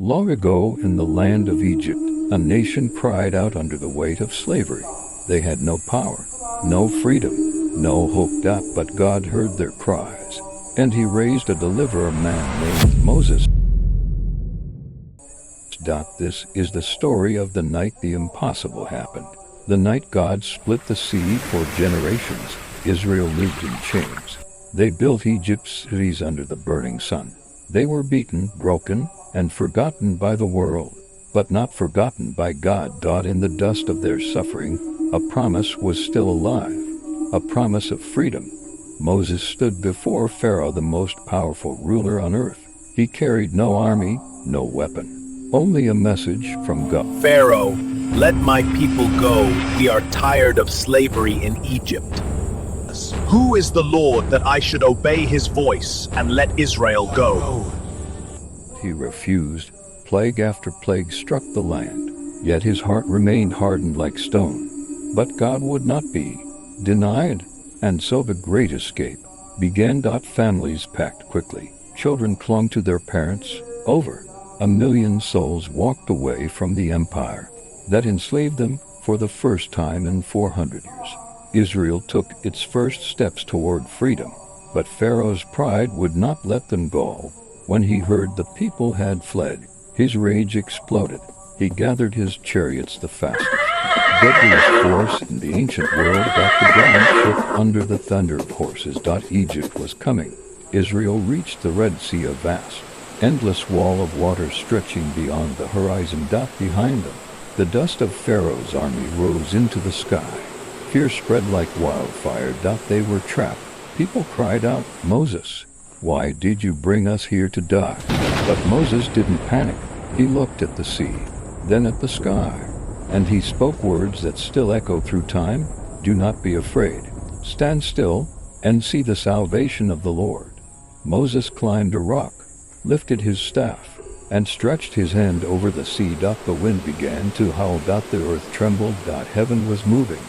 Long ago in the land of Egypt, a nation cried out under the weight of slavery. They had no power, no freedom, no hope. But God heard their cries, and he raised a deliverer man named Moses. This is the story of the night the impossible happened. The night God split the sea. For generations, Israel lived in chains. They built Egypt's cities under the burning sun. They were beaten, broken, and forgotten by the world, but not forgotten by God. In the dust of their suffering, a promise was still alive, a promise of freedom. Moses stood before Pharaoh, the most powerful ruler on earth. He carried no army, no weapon, only a message from God. Pharaoh, let my people go. We are tired of slavery in Egypt. Who is the Lord that I should obey his voice and let Israel go? He refused. Plague after plague struck the land, yet his heart remained hardened like stone. But God would not be denied, and so the great escape began. Families packed quickly. Children clung to their parents. Over 1 million souls walked away from the empire that enslaved them for the first time in 400 years. Israel took its first steps toward freedom, but Pharaoh's pride would not let them go. When he heard the people had fled, his rage exploded. He gathered his chariots, the fastest, deadliest force in the ancient world. The ground shook under the thunder of horses. Egypt was coming. Israel reached the Red Sea, a vast, endless wall of water stretching beyond the horizon. Behind them, the dust of Pharaoh's army rose into the sky. Fear spread like wildfire. They were trapped. People cried out, "Moses, why did you bring us here to die?" But Moses didn't panic. He looked at the sea, then at the sky, and he spoke words that still echo through time. "Do not be afraid. Stand still and see the salvation of the Lord." Moses climbed a rock, lifted his staff, and stretched his hand over the sea. The wind began to howl. The earth trembled. Heaven was moving.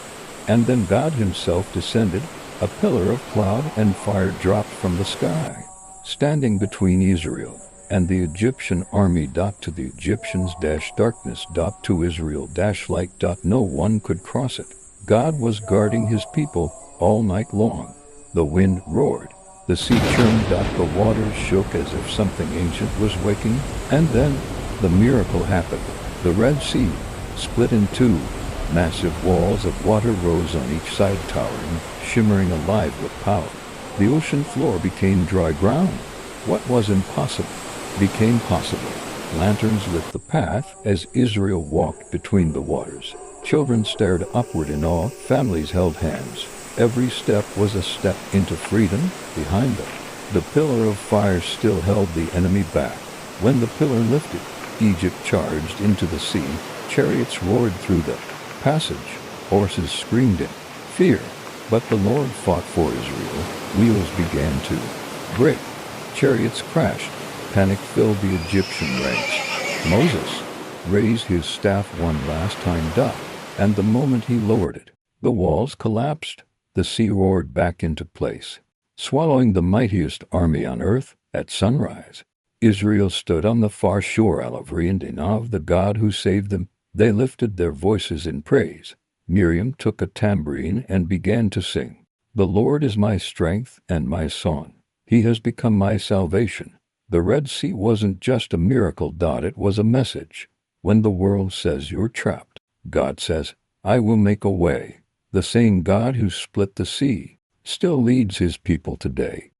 And then God himself descended. A pillar of cloud and fire dropped from the sky, standing between Israel and the Egyptian army. To the Egyptians, darkness. To Israel, light. No one could cross it. God was guarding his people all night long. The wind roared. The sea churned. The waters shook as if something ancient was waking. And then the miracle happened. The Red Sea split in two. Massive walls of water rose on each side, towering, shimmering, alive with power. The ocean floor became dry ground. What was impossible became possible. Lanterns lit the path as Israel walked between the waters. Children stared upward in awe. Families held hands. Every step was a step into freedom. Behind them, the pillar of fire still held the enemy back. When the pillar lifted, Egypt charged into the sea. Chariots roared through the passage. Horses screamed in fear. But the Lord fought for Israel. Wheels began to break. Chariots crashed. Panic filled the Egyptian ranks. Moses raised his staff one last time. And the moment he lowered it, the walls collapsed. The sea roared back into place, swallowing the mightiest army on earth. At sunrise, Israel stood on the far shore, reverent in awe of the God who saved them. They lifted their voices in praise. Miriam took a tambourine and began to sing. "The Lord is my strength and my song. He has become my salvation." The Red Sea wasn't just a miracle. It was a message. When the world says you're trapped, God says, "I will make a way." The same God who split the sea still leads his people today.